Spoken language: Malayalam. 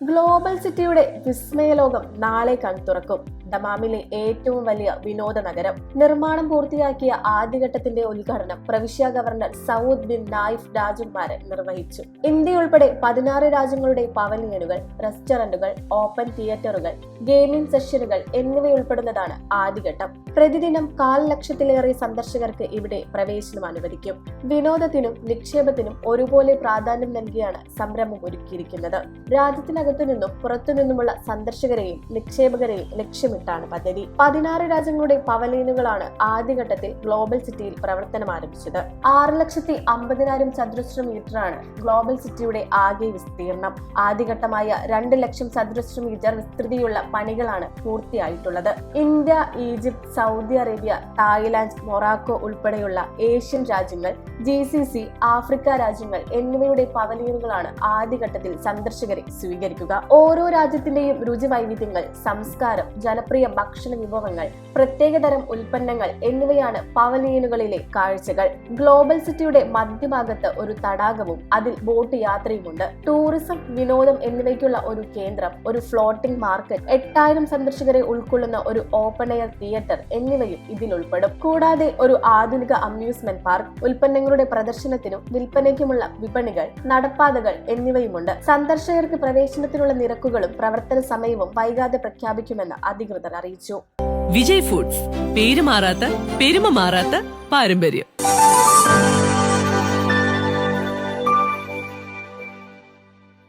ഗ്ലോബൽ സിറ്റിയുടെ വിസ്മയലോകം നാളെ കൺതുറക്കും. ദമാമിലെ ഏറ്റവും വലിയ വിനോദ നഗരം. നിർമ്മാണം പൂർത്തിയാക്കിയ ആദ്യഘട്ടത്തിന്റെ ഉദ്ഘാടനം പ്രവിശ്യ ഗവർണർ സൗദ് ബിൻ നായിഫ് രാജകുമാരൻ നിർവഹിച്ചു. ഇന്ത്യ ഉൾപ്പെടെ 16 രാജ്യങ്ങളുടെ പവലിയനുകൾ, റെസ്റ്റോറന്റുകൾ, ഓപ്പൺ തിയേറ്ററുകൾ, ഗെയിമിംഗ് സെഷനുകൾ എന്നിവയുൾപ്പെടുന്നതാണ് ആദ്യഘട്ടം. പ്രതിദിനം 1/4 ലക്ഷത്തിലേറെ സന്ദർശകർക്ക് ഇവിടെ പ്രവേശനം അനുവദിക്കും. വിനോദത്തിനും നിക്ഷേപത്തിനും ഒരുപോലെ പ്രാധാന്യം നൽകിയാണ് സംരംഭം ഒരുക്കിയിരിക്കുന്നത്. രാജ്യത്തിനകത്തു നിന്നും പുറത്തുനിന്നുമുള്ള സന്ദർശകരെയും നിക്ഷേപകരെയും ലക്ഷ്യമിട്ടാണ് പദ്ധതി. 16 രാജ്യങ്ങളുടെ പവലിയനുകളാണ് ആദ്യഘട്ടത്തിൽ ഗ്ലോബൽ സിറ്റിയിൽ പ്രവർത്തനം ആരംഭിച്ചത്. 6,50,000 ചതുരശ്ര മീറ്ററാണ് ഗ്ലോബൽ സിറ്റിയുടെ ആകെ വിസ്തീർണം. ആദ്യഘട്ടമായ 2 ലക്ഷം ചതുരശ്ര മീറ്റർ വിസ്തൃതിയുള്ള പണികളാണ് പൂർത്തിയായിട്ടുള്ളത്. India, Egypt, Saudi Arabia, Thailand, Morocco ഉൾപ്പെടെയുള്ള ഏഷ്യൻ രാജ്യങ്ങൾ, GCC, ആഫ്രിക്ക രാജ്യങ്ങൾ എന്നിവയുടെ പവലിയനുകളാണ് ആദ്യഘട്ടത്തിൽ സന്ദർശകരെ സ്വീകരിക്കുക. ഓരോ രാജ്യത്തിന്റെയും രുചി വൈവിധ്യങ്ങൾ, സംസ്കാരം, ജനപ്രിയ ഭക്ഷണ വിഭവങ്ങൾ, പ്രത്യേകതരം ഉൽപ്പന്നങ്ങൾ എന്നിവയാണ് പവലിയനുകളിലെ കാഴ്ചകൾ. ഗ്ലോബൽ സിറ്റിയുടെ മധ്യഭാഗത്ത് ഒരു തടാകവും അതിൽ ബോട്ട് യാത്രയുമുണ്ട്. ടൂറിസം, വിനോദം എന്നിവയ്ക്കുള്ള ഒരു കേന്ദ്രം, ഒരു ഫ്ലോട്ടിംഗ് മാർക്കറ്റ്, 8,000 സന്ദർശകരെ ഉൾക്കൊള്ളുന്ന ഒരു ഓപ്പൺ എയർ തിയേറ്റർ എന്നിവയും ഇതിൽ ഉൾപ്പെടും. കൂടാതെ ഒരു ആധുനിക അമ്യൂസ്മെന്റ് പാർക്ക്, ഉൽപ്പന്നങ്ങളുടെ പ്രദർശനത്തിനും വിൽപ്പനയ്ക്കുമുള്ള വിപണികൾ, നടപ്പാതകൾ എന്നിവയുമുണ്ട്. സന്ദർശകർക്ക് പ്രവേശനത്തിനുള്ള നിരക്കുകളും പ്രവർത്തന സമയവും വൈകാതെ പ്രഖ്യാപിക്കുമെന്ന് അധികൃതർ അറിയിച്ചു. വിജയ് ഫുഡ്സ്, പേര് മാറാത്ത പെരുമ മാറാത്ത പാരമ്പര്യം.